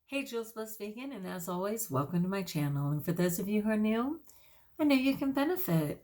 Hey, JulesBlessedVegan, and as always, welcome to my channel. And for those of you who are new, I know you can benefit.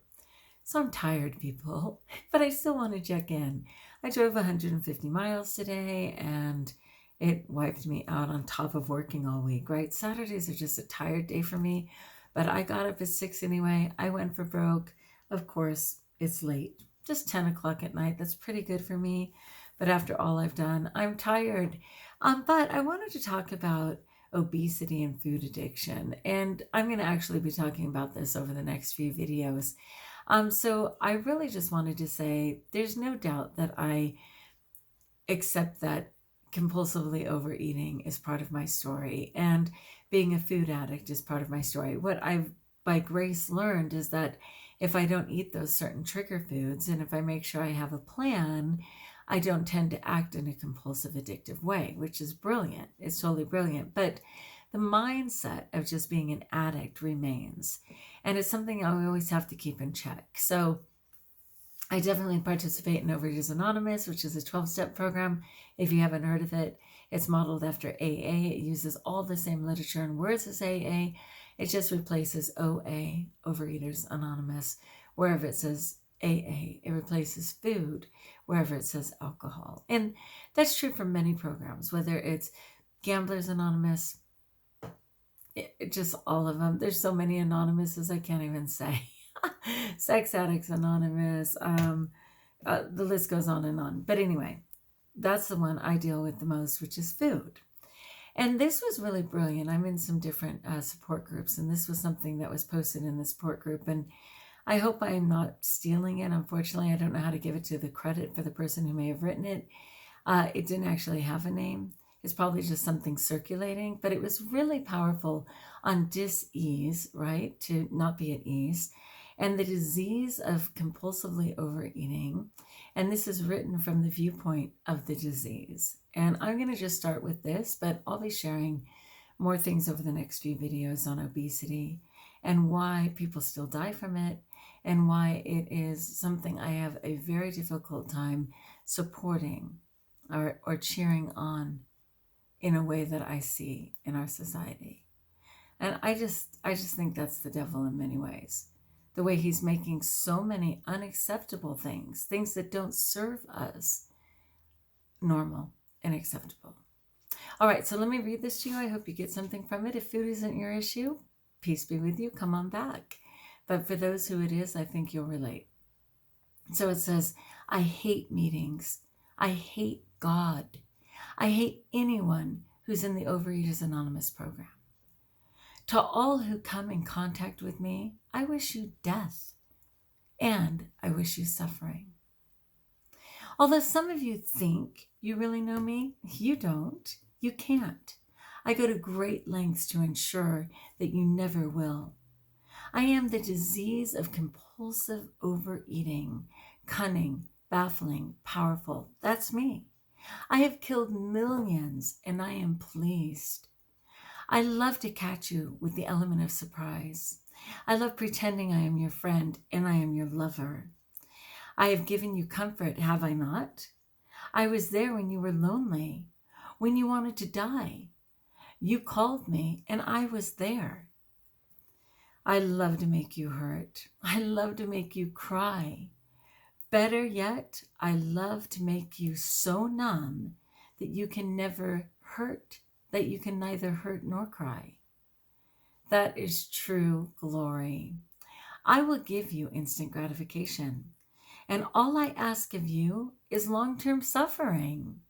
So I'm tired, people, but I still want to check in. I drove 150 miles today, and it wiped me out on top of working all week, right? Saturdays are just a tired day for me, but I got up at 6 anyway. I went for broke. Of course, it's late, just 10 o'clock at night. That's pretty good for me. But after all I've done, I'm tired. But I wanted to talk about obesity and food addiction. And I'm going to actually be talking about this over the next few videos. So I really just wanted to say there's no doubt that I accept that compulsively overeating is part of my story, and being a food addict is part of my story. What I've by grace learned is that if I don't eat those certain trigger foods, and if I make sure I have a plan, I don't tend to act in a compulsive addictive way, which is brilliant. It's totally brilliant. But the mindset of just being an addict remains. And it's something I always have to keep in check. So I definitely participate in Overeaters Anonymous, which is a 12-step program. If you haven't heard of it, it's modeled after AA. It uses all the same literature and words as AA. It just replaces OA, Overeaters Anonymous, wherever it says AA. It replaces food wherever it says alcohol. And that's true for many programs, whether it's Gamblers Anonymous, just all of them. There's so many anonymouses I can't even say. Sex Addicts Anonymous, the list goes on and on. But anyway, that's the one I deal with the most, which is food. And this was really brilliant. I'm in some different support groups, and this was something that was posted in the support group. And I hope I'm not stealing it. Unfortunately, I don't know how to give it to the credit for the person who may have written it. It didn't actually have a name. It's probably just something circulating, but it was really powerful on dis-ease, right? To not be at ease. And the disease of compulsively overeating. And this is written from the viewpoint of the disease. And I'm going to just start with this, but I'll be sharing more things over the next few videos on obesity and why people still die from it, and why it is something I have a very difficult time supporting or cheering on in a way that I see in our society. And I just think that's the devil in many ways. The way he's making so many unacceptable things that don't serve us, normal and acceptable. All right, so let me read this to you. I hope you get something from it. If food isn't your issue, peace be with you. Come on back. But for those who it is, I think you'll relate. So it says, I hate meetings. I hate God. I hate anyone who's in the Overeaters Anonymous program. To all who come in contact with me, I wish you death, and I wish you suffering. Although some of you think you really know me, you don't. You can't. I go to great lengths to ensure that you never will. I am the disease of compulsive overeating, cunning, baffling, powerful. That's me. I have killed millions, and I am pleased. I love to catch you with the element of surprise. I love pretending I am your friend and I am your lover. I have given you comfort, have I not? I was there when you were lonely, when you wanted to die. You called me and I was there. I love to make you hurt. I love to make you cry. Better yet, I love to make you so numb that you can never hurt, that you can neither hurt nor cry. That is true glory. I will give you instant gratification, and all I ask of you is long-term suffering.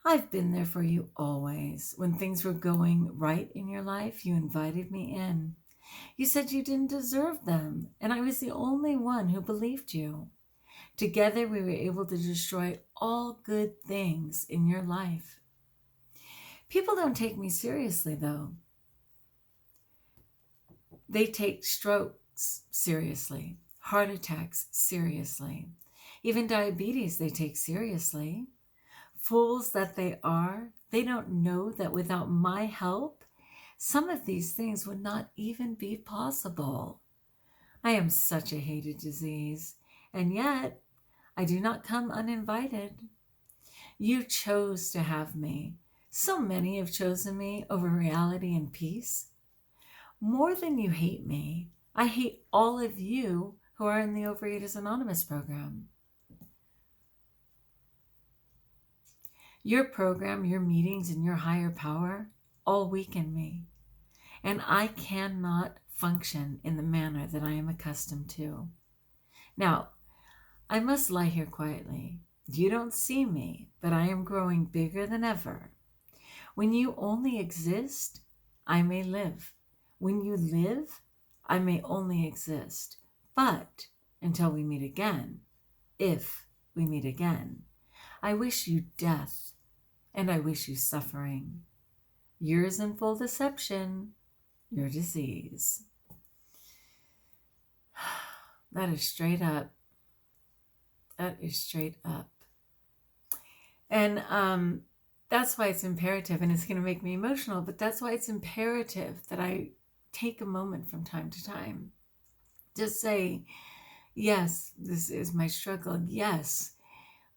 I've been there for you always. When things were going right in your life, you invited me in. You said you didn't deserve them, and I was the only one who believed you. Together, we were able to destroy all good things in your life. People don't take me seriously, though. They take strokes seriously, heart attacks seriously. Even diabetes they take seriously. Fools that they are, they don't know that without my help, some of these things would not even be possible. I am such a hated disease, and yet I do not come uninvited. You chose to have me, So many have chosen me over reality and peace. More than you hate me, I hate all of you who are in the Overeaters Anonymous program. Your program, your meetings, and your higher power all weaken me, and I cannot function in the manner that I am accustomed to. Now, I must lie here quietly. You don't see me, but I am growing bigger than ever. When you only exist, I may live. When you live, I may only exist. But until we meet again, if we meet again, I wish you death, and I wish you suffering. Yours in full deception, your disease. That is straight up. That is straight up. And that's why it's imperative, and it's going to make me emotional, but that's why it's imperative that I take a moment from time to time to say, yes, this is my struggle. Yes,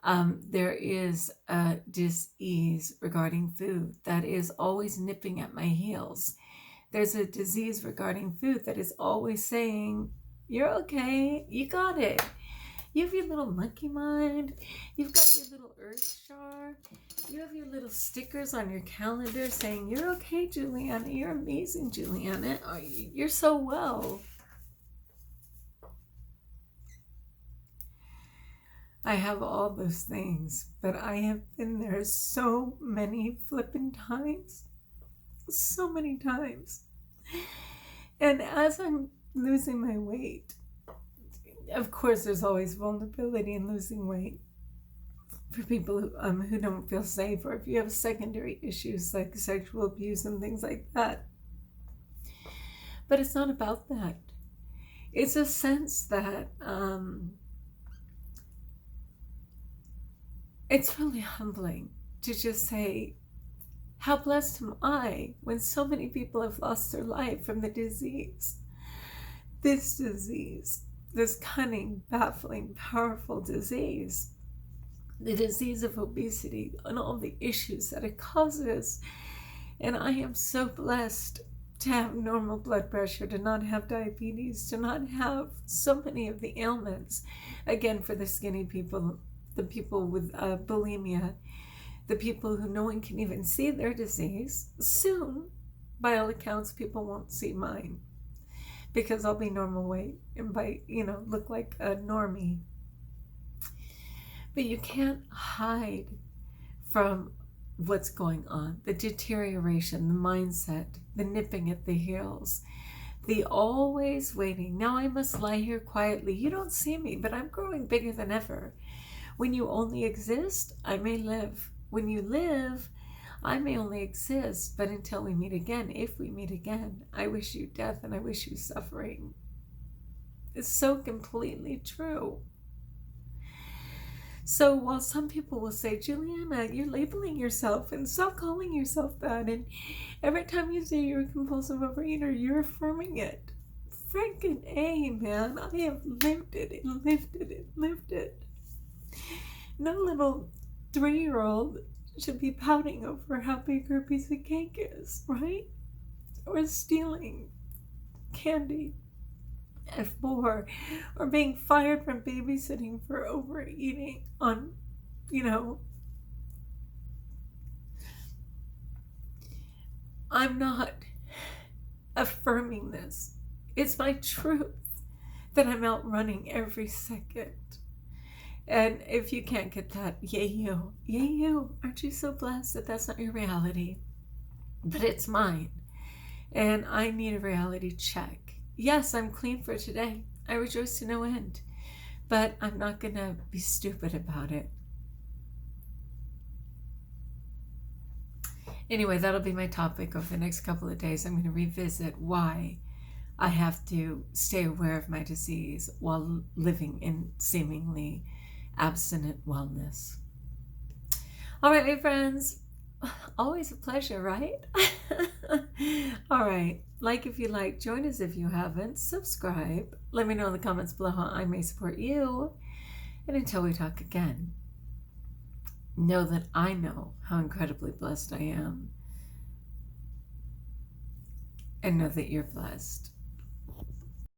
there is a dis-ease regarding food that is always nipping at my heels. There's a disease regarding food that is always saying, you're okay, you got it. You have your little monkey mind. You've got your little earth jar. You have your little stickers on your calendar saying, you're okay, Juliana. You're amazing, Juliana. Oh, you're so well. I have all those things, but I have been there so many flippin' times. So many times. And as I'm losing my weight, of course, there's always vulnerability in losing weight for people who don't feel safe, or if you have secondary issues like sexual abuse and things like that. But it's not about that. It's a sense that it's really humbling to just say, how blessed am I when so many people have lost their life from the disease. This cunning, baffling, powerful disease, the disease of obesity and all the issues that it causes. And I am so blessed to have normal blood pressure, to not have diabetes, to not have so many of the ailments. Again, for the skinny people, the people with bulimia, the people who no one can even see their disease. Soon, by all accounts, people won't see mine, because I'll be normal weight and look like a normie. But you can't hide from what's going on. The deterioration, the mindset, the nipping at the heels, the always waiting. Now I must lie here quietly. You don't see me, but I'm growing bigger than ever. When you only exist, I may live. When you live, I may only exist, but until we meet again, if we meet again, I wish you death and I wish you suffering. It's so completely true. So while some people will say, Juliana, you're labeling yourself and stop calling yourself that, and every time you say you're a compulsive overeater, you're affirming it. Freaking A, man. I have lived it and lived it and lived it. No little 3-year-old should be pouting over how big her piece of cake is, right? Or stealing candy at 4, or being fired from babysitting for overeating on, I'm not affirming this. It's my truth that I'm outrunning every second. And if you can't get that, yay you. Yay you. Aren't you so blessed that that's not your reality? But it's mine. And I need a reality check. Yes, I'm clean for today. I rejoice to no end. But I'm not going to be stupid about it. Anyway, that'll be my topic over the next couple of days. I'm going to revisit why I have to stay aware of my disease while living in seemingly abstinent wellness. All right, my friends, always a pleasure, right? All right, like if you like, join us if you haven't, subscribe. Let me know in the comments below how I may support you. And until we talk again, know that I know how incredibly blessed I am, and know that you're blessed.